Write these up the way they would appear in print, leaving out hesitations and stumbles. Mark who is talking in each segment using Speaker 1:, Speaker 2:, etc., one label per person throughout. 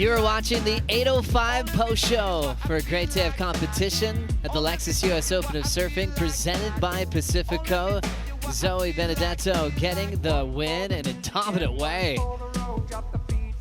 Speaker 1: You are watching the 8:05 post show for a great day of competition at the Lexus US Open of Surfing, presented by Pacifico. Zoe Benedetto getting the win in a dominant way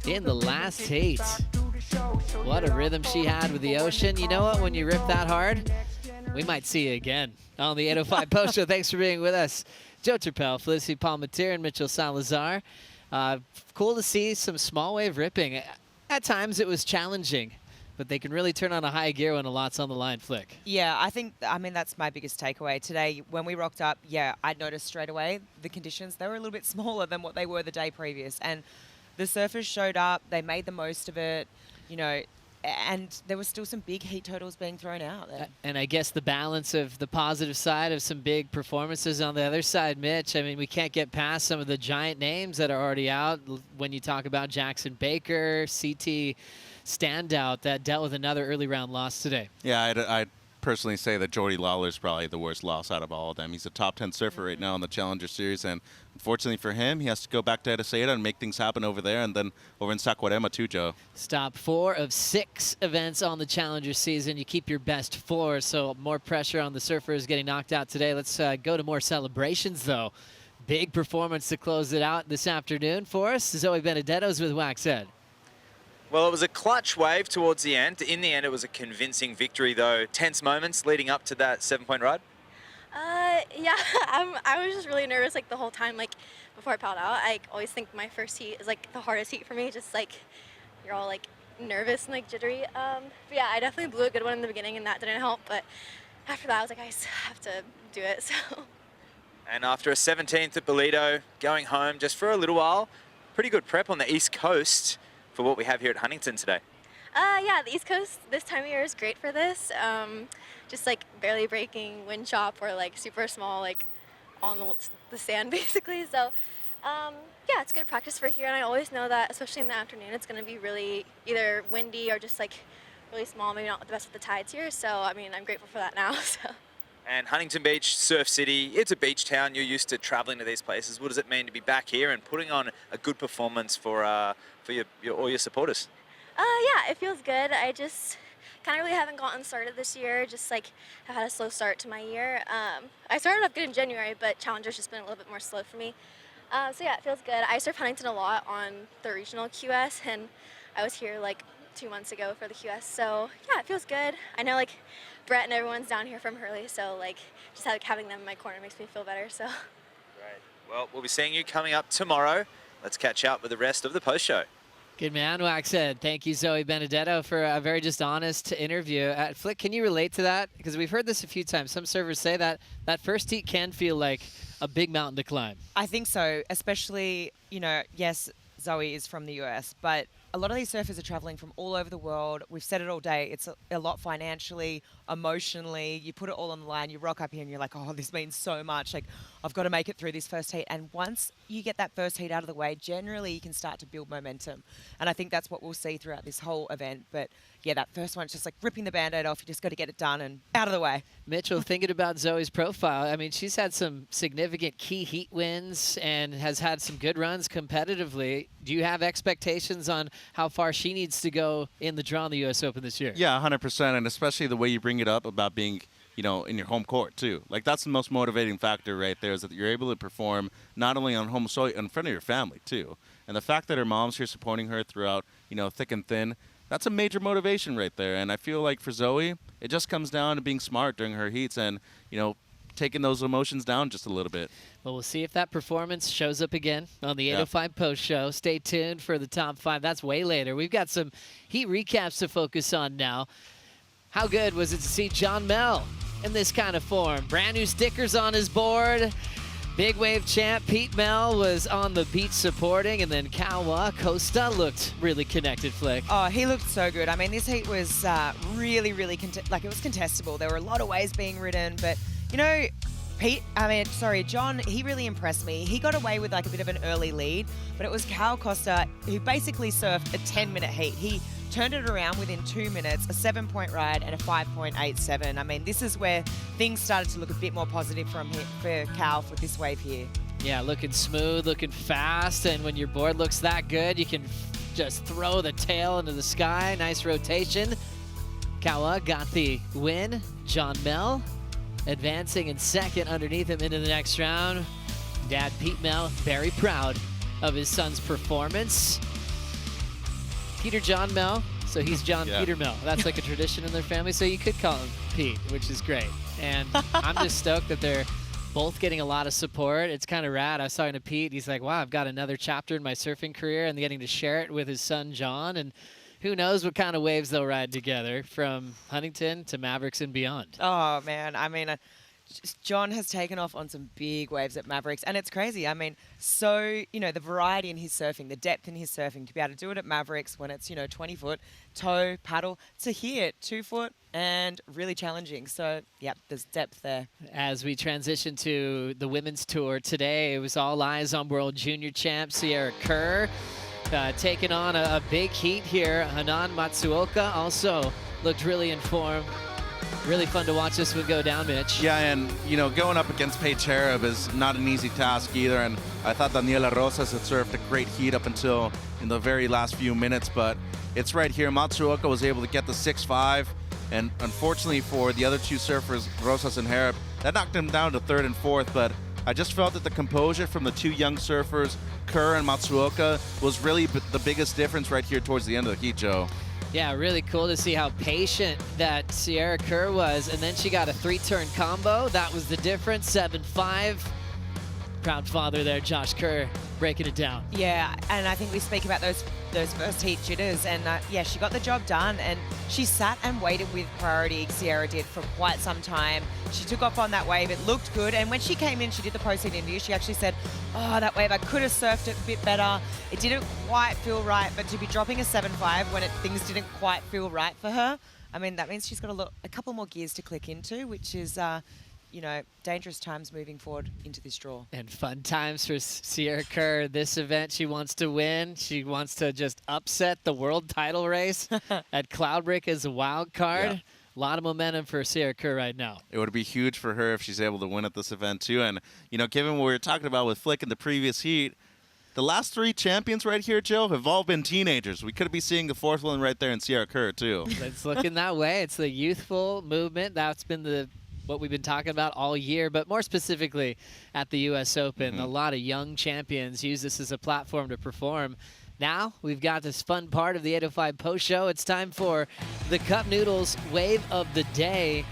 Speaker 1: in the last heat. What a rhythm she had with the ocean. You know what? When you rip that hard, we might see you again on the 8:05 post show. Thanks for being with us. Joe Turpel, Felicity Palmatier, and Mitchell Salazar. Cool to see some small wave ripping. At times it was challenging, but they can really turn on a high gear when a lot's on the line, Flick.
Speaker 2: Yeah, I mean, that's my biggest takeaway today. When we rocked up, yeah, I noticed straight away the conditions, they were a little bit smaller than what they were the day previous. And the surfers showed up, they made the most of it, you know, and there was still some big heat totals being thrown out there.
Speaker 1: And I guess the balance of the positive side of some big performances on the other side, Mitch, I mean, we can't get past some of the giant names that are already out. When you talk about Jackson Baker, CT standout that dealt with another early round loss today.
Speaker 3: Yeah, I'd personally say that Jordy Lawler's probably the worst loss out of all of them. He's a top 10 surfer right now in the Challenger Series, and unfortunately for him, he has to go back to Edeseda and make things happen over there, and then over in Saquarema too, Joe.
Speaker 1: Stop 4 of 6 events on the Challenger season. You keep your best 4, so more pressure on the surfers getting knocked out today. Let's go to more celebrations, though. Big performance to close it out this afternoon for us. Zoe Benedetto's with Wax Ed.
Speaker 4: Well, it was a clutch wave towards the end. In the end, it was a convincing victory, though. Tense moments leading up to that 7-point ride?
Speaker 5: Yeah, I was just really nervous, like, the whole time, like, before I paddled out. I always think my first heat is, like, the hardest heat for me, just, like, you're all, like, nervous and, like, jittery. But, yeah, I definitely blew a good one in the beginning, and that didn't help. But after that, I was like, I just have to do it, so.
Speaker 4: And after a 17th at Bolito, going home just for a little while, pretty good prep on the East Coast for what we have here at Huntington today.
Speaker 5: Yeah, the East Coast this time of year is great for this. Just like barely breaking wind chop or like super small, like on the sand basically. So yeah, it's good practice for here. And I always know that, especially in the afternoon, it's going to be really either windy or just like really small, maybe not the best with the tides here. So, I mean, I'm grateful for that now. So.
Speaker 4: And Huntington Beach, Surf City, it's a beach town. You're used to traveling to these places. What does it mean to be back here and putting on a good performance for all your supporters?
Speaker 5: Yeah, it feels good. I just kind of really haven't gotten started this year. Just like have had a slow start to my year. I started off good in January, but Challenger's just been a little bit more slow for me. So yeah, it feels good. I surf Huntington a lot on the regional QS, and I was here like 2 months ago for the QS. So yeah, it feels good. I know like Brett and everyone's down here from Hurley, so like just having them in my corner makes me feel better. So.
Speaker 4: Great. Well, we'll be seeing you coming up tomorrow. Let's catch up with the rest of the post show.
Speaker 1: Good man, Wax Ed. Thank you, Zoe Benedetto, for a very just honest interview. Flick, can you relate to that? Because we've heard this a few times. Some surfers say that that first heat can feel like a big mountain to climb.
Speaker 2: I think so, especially, you know, yes, Zoe is from the US, but a lot of these surfers are traveling from all over the world. We've said it all day. It's a lot financially, emotionally. You put it all on the line. You rock up here and you're like, oh, this means so much. Like, I've got to make it through this first heat. And once you get that first heat out of the way, generally you can start to build momentum. And I think that's what we'll see throughout this whole event. But yeah, that first one's just like ripping the Band-Aid off. You just got to get it done and out of the way.
Speaker 1: Mitchell, thinking about Zoe's profile, I mean, she's had some significant key heat wins and has had some good runs competitively. Do you have expectations on how far she needs to go in the draw in the U.S. Open this year?
Speaker 3: Yeah, 100%, and especially the way you bring it up about being, you know, in your home court too. Like, that's the most motivating factor right there, is that you're able to perform not only on home soil, in front of your family too. And the fact that her mom's here supporting her throughout, you know, thick and thin, that's a major motivation right there. And I feel like for Zoe, it just comes down to being smart during her heats and, you know, taking those emotions down just a little bit.
Speaker 1: Well, we'll see if that performance shows up again on the 8:05 post show. Stay tuned for the top 5. That's way later. We've got some heat recaps to focus on now. How good was it to see John Mel in this kind of form? Brand new stickers on his board. Big wave champ Pete Mel was on the beach supporting, and then Caua, Costa looked really connected, Flick.
Speaker 2: Oh, he looked so good. I mean, this heat was really, really, it was contestable. There were a lot of waves being ridden, but, you know, John, he really impressed me. He got away with like a bit of an early lead, but it was Costa who basically surfed a 10-minute heat. He turned it around within 2 minutes, a 7-point ride and a 5.87. I mean, this is where things started to look a bit more positive for Cal for this wave here.
Speaker 1: Yeah, looking smooth, looking fast, and when your board looks that good, you can just throw the tail into the sky. Nice rotation. Caua got the win. John Mel advancing in second underneath him into the next round. Dad Pete Mel very proud of his son's performance. Peter John Mel, so he's John Peter Mel. That's like a tradition in their family, so you could call him Pete, which is great. And I'm just stoked that they're both getting a lot of support. It's kind of rad. I was talking to Pete. He's like, wow, I've got another chapter in my surfing career, and getting to share it with his son, John. And who knows what kind of waves they'll ride together from Huntington to Mavericks and beyond.
Speaker 2: Oh, man. I mean, John has taken off on some big waves at Mavericks, and it's crazy. I mean, so, the variety in his surfing, the depth in his surfing, to be able to do it at Mavericks when it's, 20 foot, toe, paddle, to here, 2 foot, and really challenging. So, yeah, there's depth there.
Speaker 1: As we transition to the women's tour today, it was all eyes on World Junior champ Sierra Kerr. Taking on a big heat here. Hanan Matsuoka also looked really in form. Really fun to watch this one go down, Mitch.
Speaker 3: Yeah, and, going up against Paige Harab is not an easy task either. And I thought Daniela Rosas had surfed a great heat up until in the very last few minutes. But it's right here. Matsuoka was able to get the 6.5. And unfortunately for the other two surfers, Rosas and Harab, that knocked them down to third and fourth. But I just felt that the composure from the two young surfers, Kerr and Matsuoka, was really the biggest difference right here towards the end of the heat, Joe.
Speaker 1: Yeah, really cool to see how patient that Sierra Kerr was. And then she got a 3-turn combo. That was the difference, 7.5. Proud father there, Josh Kerr, breaking it down.
Speaker 2: Yeah, and I think we speak about those first heat jitters, and yeah, she got the job done, and she sat and waited with priority. Sierra did for quite some time. She took off on that wave. It looked good, and when she came in, she did the post-heat interview. She actually said, oh, that wave, I could have surfed it a bit better. It didn't quite feel right, but to be dropping a 7.5 when things didn't quite feel right for her, I mean, that means she's got a couple more gears to click into, which is dangerous times moving forward into this draw.
Speaker 1: And fun times for Sierra Kerr. This event, she wants to win. She wants to just upset the world title race at Cloudbreak as a wild card. Yeah. A lot of momentum for Sierra Kerr right now.
Speaker 3: It would be huge for her if she's able to win at this event, too. And, given what we were talking about with Flick in the previous heat, the last 3 champions right here, Joe, have all been teenagers. We could be seeing the 4th one right there in Sierra Kerr, too.
Speaker 1: It's looking that way. It's the youthful movement. That's been what we've been talking about all year, but more specifically at the U.S. Open. A lot of young champions use this as a platform to perform. Now we've got this fun part of the 805 post show. It's time for the Cup Noodles Wave of the Day.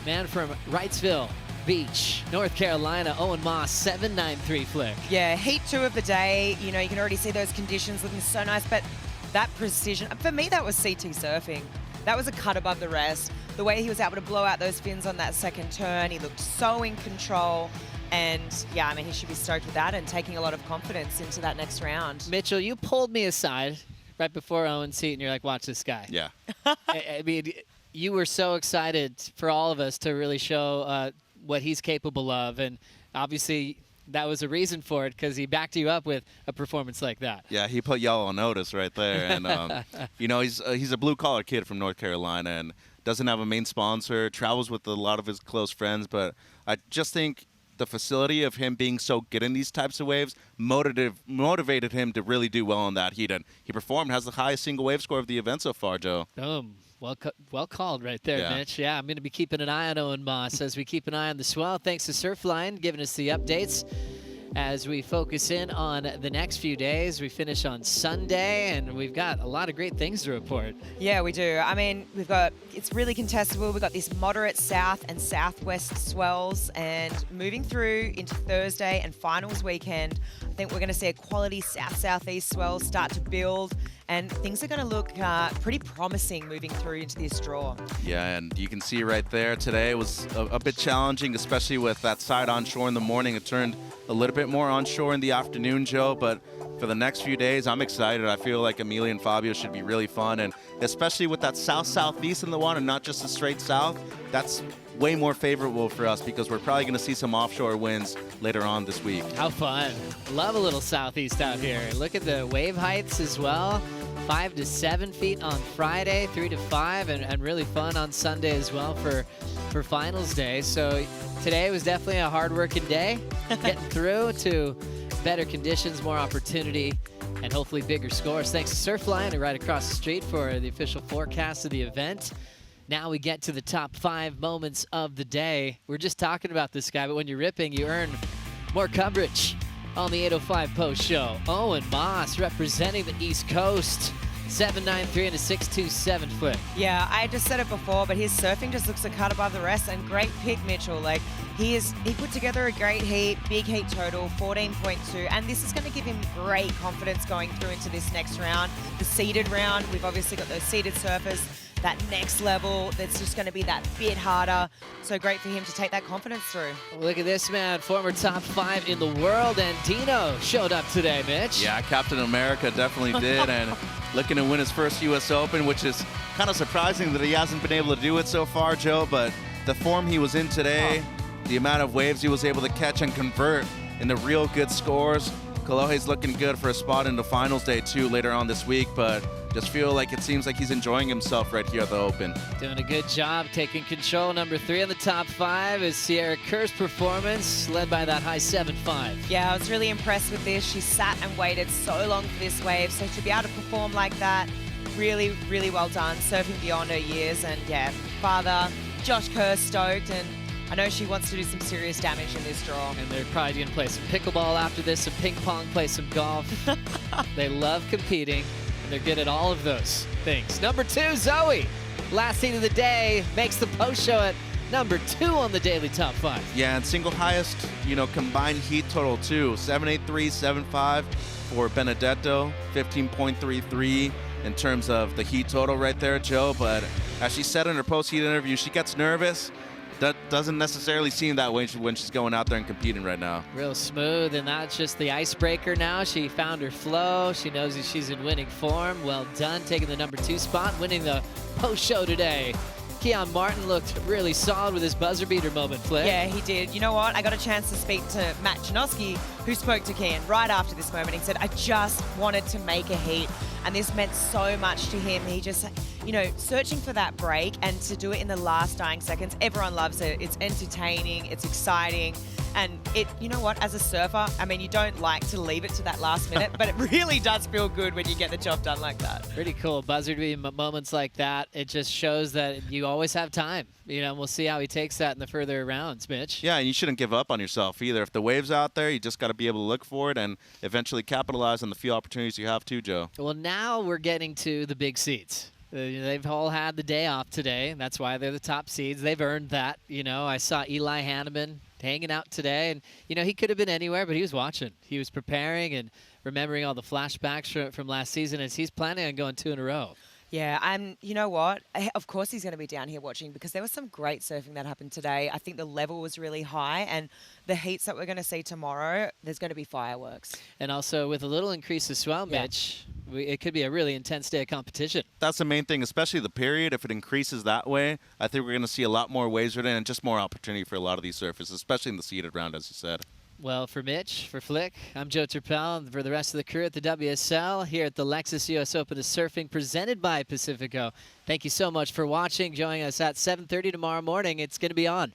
Speaker 1: Man from Wrightsville Beach, North Carolina, Owen Moss, 793 flick.
Speaker 2: Yeah, heat 2 of the day. You can already see those conditions looking so nice, but that precision, for me, that was CT surfing. That was a cut above the rest. The way he was able to blow out those fins on that second turn, he looked so in control. And yeah, I mean, he should be stoked with that and taking a lot of confidence into that next round.
Speaker 1: Mitchell, you pulled me aside right before Owen's heat, and you're like, watch this guy.
Speaker 3: Yeah.
Speaker 1: I mean, you were so excited for all of us to really show what he's capable of. And obviously, that was a reason for it, because he backed you up with a performance like that.
Speaker 3: Yeah, he put y'all on notice right there. And, he's a blue-collar kid from North Carolina and doesn't have a main sponsor, travels with a lot of his close friends. But I just think the facility of him being so good in these types of waves motivated him to really do well on that heat. And he performed, has the highest single wave score of the event so far, Joe.
Speaker 1: Well called right there,
Speaker 3: yeah.
Speaker 1: Mitch. Yeah, I'm going to be keeping an eye on Owen Moss as we keep an eye on the swell. Thanks to Surfline giving us the updates as we focus in on the next few days. We finish on Sunday, and we've got a lot of great things to report.
Speaker 2: Yeah, we do. I mean, it's really contestable. We've got this moderate south and southwest swells, and moving through into Thursday and finals weekend, I think we're going to see a quality south-southeast swell start to build, and things are going to look pretty promising moving through into this draw.
Speaker 3: Yeah, and you can see right there today was a bit challenging, especially with that side onshore in the morning. It turned a little bit more onshore in the afternoon, Joe, but for the next few days, I'm excited. I feel like Amelia and Fabio should be really fun, and especially with that south-southeast in the water, not just a straight south, that's way more favorable for us because we're probably going to see some offshore winds later on this week.
Speaker 1: How fun. Love a little southeast out here. Look at the wave heights as well. 5 to 7 feet on Friday, 3 to 5, and really fun on Sunday as well for finals day. So today was definitely a hard-working day, getting through to better conditions, more opportunity and hopefully bigger scores. Thanks to Surfline right across the street for the official forecast of the event. Now we get to the top 5 moments of the day. We're just talking about this guy, but when you're ripping, you earn more coverage on the 805 post show. Owen Moss representing the East Coast. 7.93 and a 6.27 flip.
Speaker 2: Yeah, I just said it before, but his surfing just looks a cut above the rest, and great pick, Mitchell. Like, he put together a great heat, big heat total, 14.2, and this is going to give him great confidence going through into this next round. The seeded round, we've obviously got those seeded surfers. That next level, that's just going to be that bit harder. So great for him to take that confidence through.
Speaker 1: Look at this, man. Former top 5 in the world, and Dino showed up today, Mitch.
Speaker 3: Yeah, Captain America definitely did, and looking to win his first U.S. Open, which is kind of surprising that he hasn't been able to do it so far, Joe, but the form he was in today, the amount of waves he was able to catch and convert into real good scores. Kolohe's looking good for a spot in the finals day, too, later on this week, but just feel like it seems like he's enjoying himself right here at the Open.
Speaker 1: Doing a good job taking control. Number 3 in the top 5 is Sierra Kerr's performance, led by that high 7.5.
Speaker 2: Yeah, I was really impressed with this. She sat and waited so long for this wave, so to be able to perform like that, really, really well done. Surfing beyond her years, and yeah, father, Josh Kerr, stoked, and I know she wants to do some serious damage in this draw.
Speaker 1: And they're probably going to play some pickleball after this, some ping pong, play some golf. They love competing. They're good at all of those things. Number 2, Zoe. Last heat of the day makes the post show at number 2 on the daily top 5.
Speaker 3: Yeah, and single highest, combined heat total too. 7.83, 7.5 for Benedetto, 15.33 in terms of the heat total right there, Joe. But as she said in her post-heat interview, she gets nervous. That doesn't necessarily seem that way when she's going out there and competing right now.
Speaker 1: Real smooth, and that's just the icebreaker now. She found her flow. She knows that she's in winning form. Well done, taking the number 2 spot, winning the post show today. Keon Martin looked really solid with his buzzer beater moment, Flip.
Speaker 2: Yeah, he did. You know what? I got a chance to speak to Matt Chinoski, who spoke to Keon right after this moment. He said, I just wanted to make a heat, and this meant so much to him. He just, searching for that break, and to do it in the last dying seconds. Everyone loves it. It's entertaining. It's exciting. And you know what, as a surfer, I mean, you don't like to leave it to that last minute, but it really does feel good when you get the job done like that.
Speaker 1: Pretty cool. Buzzer beater moments like that, it just shows that you always have time. We'll see how he takes that in the further rounds, Mitch.
Speaker 3: Yeah, and you shouldn't give up on yourself either. If the wave's out there, you just got to be able to look for it and eventually capitalize on the few opportunities you have too, Joe.
Speaker 1: Well, now we're getting to the big seats. They've all had the day off today, and that's why they're the top seeds. They've earned that. I saw Eli Hanneman hanging out today, and he could have been anywhere, but he was watching. He was preparing and remembering all the flashbacks from last season, as he's planning on going 2 in a row.
Speaker 2: Yeah, and you know what? Of course he's going to be down here watching, because there was some great surfing that happened today. I think the level was really high, and the heats that we're going to see tomorrow, there's going to be fireworks.
Speaker 1: And also with a little increase as well, Mitch, it could be a really intense day of competition.
Speaker 3: That's the main thing, especially the period. If it increases that way, I think we're going to see a lot more waves ridden and just more opportunity for a lot of these surfers, especially in the seeded round, as you said.
Speaker 1: Well, for Mitch, for Flick, I'm Joe Turpel, and for the rest of the crew at the WSL here at the Lexus US Open of Surfing, presented by Pacifico. Thank you so much for watching, joining us at 7:30 tomorrow morning. It's going to be on.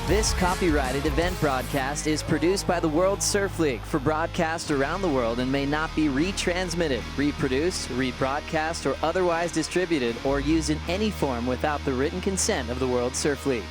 Speaker 1: This copyrighted event broadcast is produced by the World Surf League for broadcast around the world and may not be retransmitted, reproduced, rebroadcast, or otherwise distributed or used in any form without the written consent of the World Surf League.